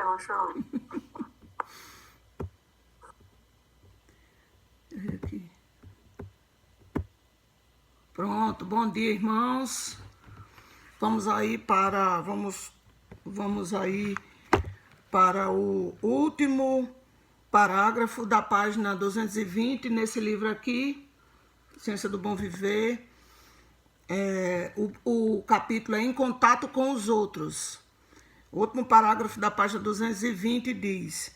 relaxando. Aqui. Pronto, bom dia, irmãos. Vamos aí para o último parágrafo da página 220 nesse livro aqui, Ciência do Bom Viver. O capítulo é Em Contato com os Outros. O último parágrafo da página 220 diz: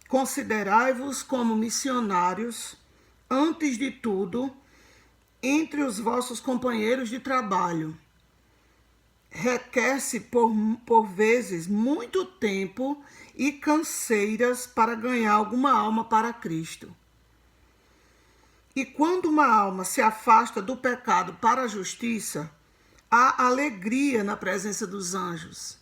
considerai-vos como missionários, antes de tudo, entre os vossos companheiros de trabalho. Requer-se, por vezes, muito tempo e canseiras para ganhar alguma alma para Cristo. E quando uma alma se afasta do pecado para a justiça, há alegria na presença dos anjos.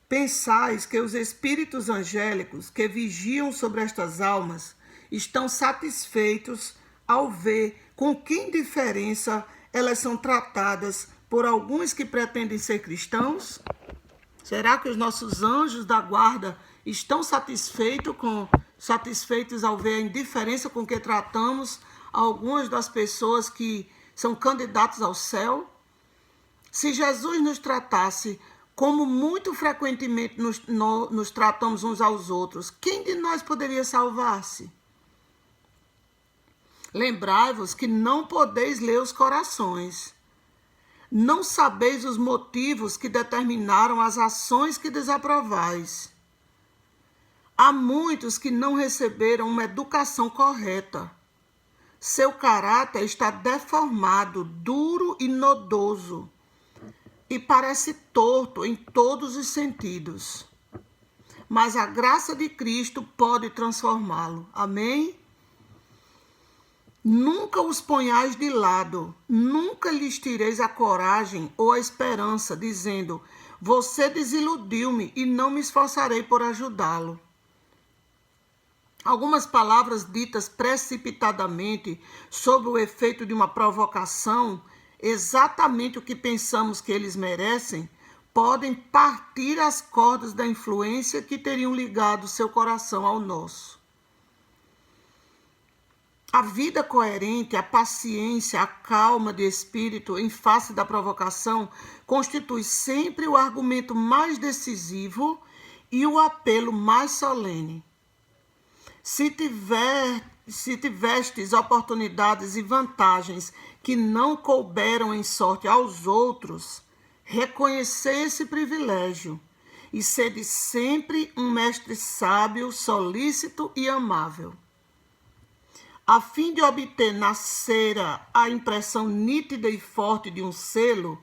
Pensais que os espíritos angélicos que vigiam sobre estas almas estão satisfeitos ao ver com que indiferença elas são tratadas por alguns que pretendem ser cristãos? Será que os nossos anjos da guarda estão satisfeitos ao ver a indiferença com que tratamos algumas das pessoas que são candidatos ao céu? Se Jesus nos tratasse como muito frequentemente nos tratamos uns aos outros, quem de nós poderia salvar-se? Lembrai-vos que não podeis ler os corações. Não sabeis os motivos que determinaram as ações que desaprovais. Há muitos que não receberam uma educação correta. Seu caráter está deformado, duro e nodoso, e parece torto em todos os sentidos. Mas a graça de Cristo pode transformá-lo. Amém? Nunca os ponhais de lado, nunca lhes tireis a coragem ou a esperança, dizendo: você desiludiu-me e não me esforçarei por ajudá-lo. Algumas palavras ditas precipitadamente sob o efeito de uma provocação, exatamente o que pensamos que eles merecem, podem partir as cordas da influência que teriam ligado seu coração ao nosso. A vida coerente, a paciência, a calma de espírito em face da provocação constitui sempre o argumento mais decisivo e o apelo mais solene. Se tivestes oportunidades e vantagens que não couberam em sorte aos outros, reconhecei esse privilégio e sede sempre um mestre sábio, solícito e amável. A fim de obter na cera a impressão nítida e forte de um selo,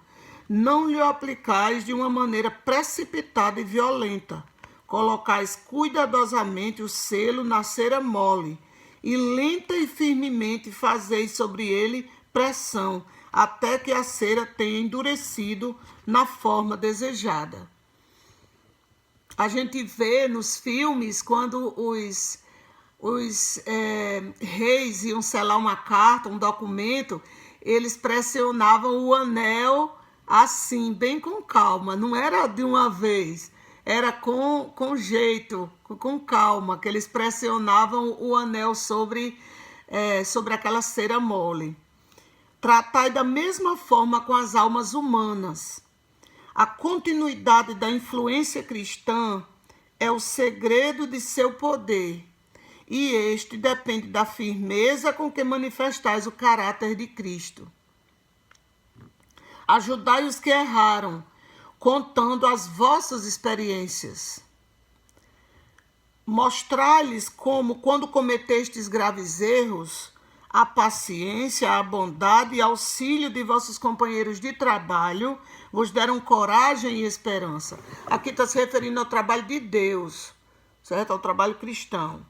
não lhe aplicais de uma maneira precipitada e violenta. Colocais cuidadosamente o selo na cera mole, e lenta e firmemente fazeis sobre ele pressão, até que a cera tenha endurecido na forma desejada. A gente vê nos filmes quando os reis iam selar uma carta, um documento, eles pressionavam o anel assim, bem com calma, não era de uma vez, era com jeito, com calma, que eles pressionavam o anel sobre aquela cera mole. Tratai da mesma forma com as almas humanas. A continuidade da influência cristã é o segredo de seu poder, e este depende da firmeza com que manifestais o caráter de Cristo. Ajudai os que erraram, contando as vossas experiências. Mostrai-lhes como, quando cometestes graves erros, a paciência, a bondade e auxílio de vossos companheiros de trabalho vos deram coragem e esperança. Aqui está se referindo ao trabalho de Deus, certo? Ao trabalho cristão.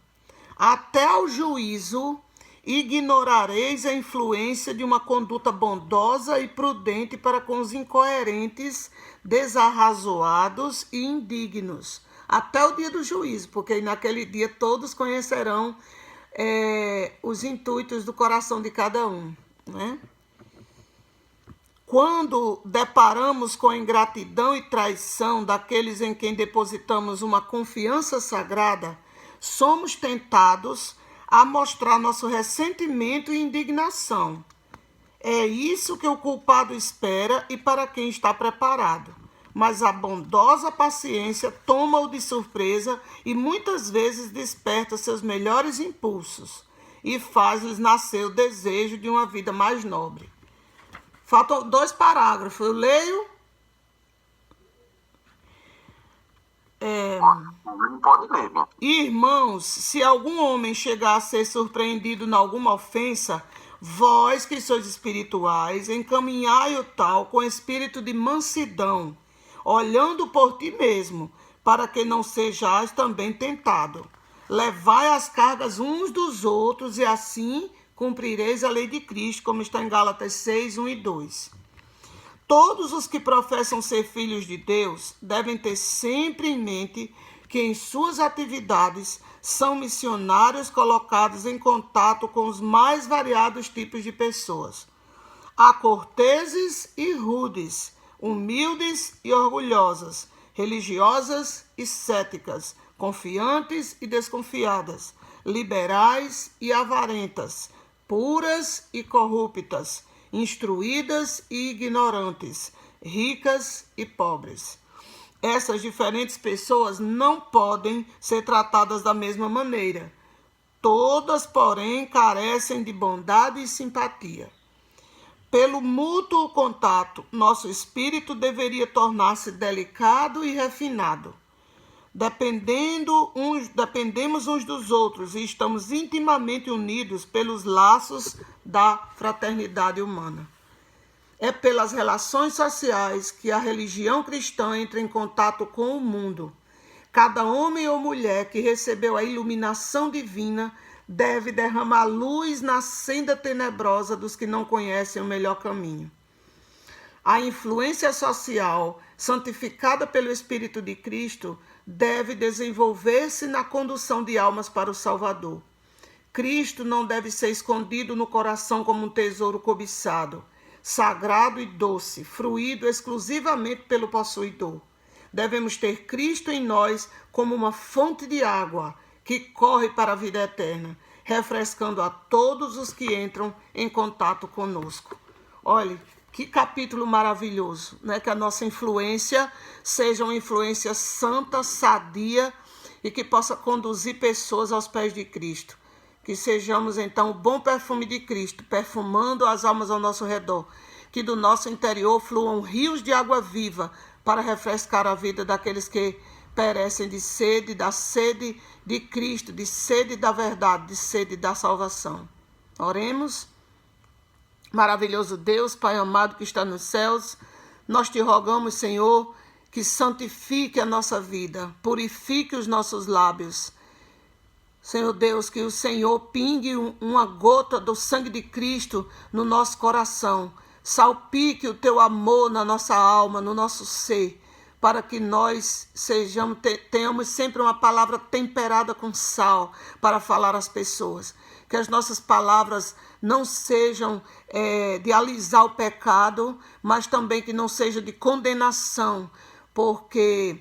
Até ao juízo ignorareis a influência de uma conduta bondosa e prudente para com os incoerentes, desarrazoados e indignos. Até o dia do juízo, porque naquele dia todos conhecerão os intuitos do coração de cada um, né? Quando deparamos com a ingratidão e traição daqueles em quem depositamos uma confiança sagrada, somos tentados a mostrar nosso ressentimento e indignação. É isso que o culpado espera e para quem está preparado. Mas a bondosa paciência toma-o de surpresa e muitas vezes desperta seus melhores impulsos e faz-lhes nascer o desejo de uma vida mais nobre. Faltam 2 parágrafos. Eu leio. Pode ler, minha. Irmãos, se algum homem chegar a ser surpreendido em alguma ofensa, vós que sois espirituais, encaminhai o tal com espírito de mansidão, olhando por ti mesmo, para que não sejais também tentado. Levai as cargas uns dos outros e assim cumprireis a lei de Cristo, como está em Gálatas 6, 1 e 2. Todos os que professam ser filhos de Deus devem ter sempre em mente que em suas atividades são missionários colocados em contato com os mais variados tipos de pessoas. Há corteses e rudes, humildes e orgulhosas, religiosas e céticas, confiantes e desconfiadas, liberais e avarentas, puras e corruptas, instruídas e ignorantes, ricas e pobres. Essas diferentes pessoas não podem ser tratadas da mesma maneira. Todas, porém, carecem de bondade e simpatia. Pelo mútuo contato, nosso espírito deveria tornar-se delicado e refinado. Dependemos uns dos outros e estamos intimamente unidos pelos laços da fraternidade humana. É pelas relações sociais que a religião cristã entra em contato com o mundo. Cada homem ou mulher que recebeu a iluminação divina deve derramar luz na senda tenebrosa dos que não conhecem o melhor caminho. A influência social, santificada pelo Espírito de Cristo, deve desenvolver-se na condução de almas para o Salvador. Cristo não deve ser escondido no coração como um tesouro cobiçado, sagrado e doce, fruído exclusivamente pelo possuidor. Devemos ter Cristo em nós como uma fonte de água que corre para a vida eterna, refrescando a todos os que entram em contato conosco. Olhe, que capítulo maravilhoso, né? Que a nossa influência seja uma influência santa, sadia e que possa conduzir pessoas aos pés de Cristo. Que sejamos, então, o bom perfume de Cristo, perfumando as almas ao nosso redor. Que do nosso interior fluam rios de água viva para refrescar a vida daqueles que perecem de sede, da sede de Cristo, de sede da verdade, de sede da salvação. Oremos. Maravilhoso Deus, Pai amado que está nos céus, nós te rogamos, Senhor, que santifique a nossa vida, purifique os nossos lábios. Senhor Deus, que o Senhor pingue uma gota do sangue de Cristo no nosso coração, salpique o teu amor na nossa alma, no nosso ser, para que nós tenhamos sempre uma palavra temperada com sal para falar às pessoas. Que as nossas palavras não sejam de alisar o pecado, mas também que não seja de condenação, porque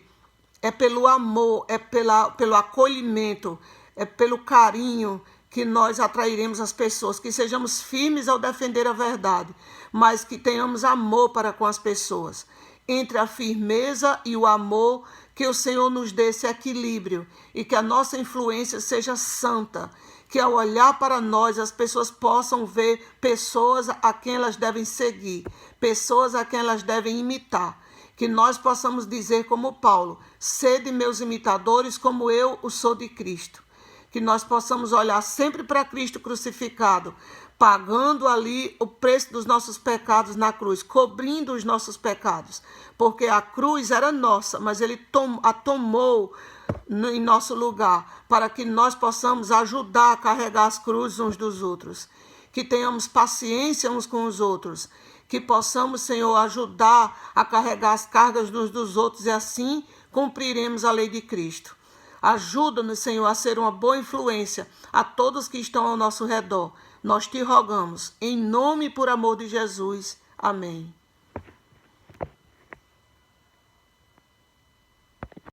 é pelo amor, é pelo acolhimento, é pelo carinho que nós atrairemos as pessoas, que sejamos firmes ao defender a verdade, mas que tenhamos amor para com as pessoas. Entre a firmeza e o amor, que o Senhor nos dê esse equilíbrio e que a nossa influência seja santa, que ao olhar para nós as pessoas possam ver pessoas a quem elas devem seguir, pessoas a quem elas devem imitar. Que nós possamos dizer como Paulo, sede meus imitadores como eu o sou de Cristo. Que nós possamos olhar sempre para Cristo crucificado, pagando ali o preço dos nossos pecados na cruz, cobrindo os nossos pecados, porque a cruz era nossa, mas ele a tomou em nosso lugar, para que nós possamos ajudar a carregar as cruzes uns dos outros, que tenhamos paciência uns com os outros, que possamos, Senhor, ajudar a carregar as cargas uns dos outros e assim cumpriremos a lei de Cristo. Ajuda-nos, Senhor, a ser uma boa influência a todos que estão ao nosso redor. Nós te rogamos, em nome e por amor de Jesus. Amém.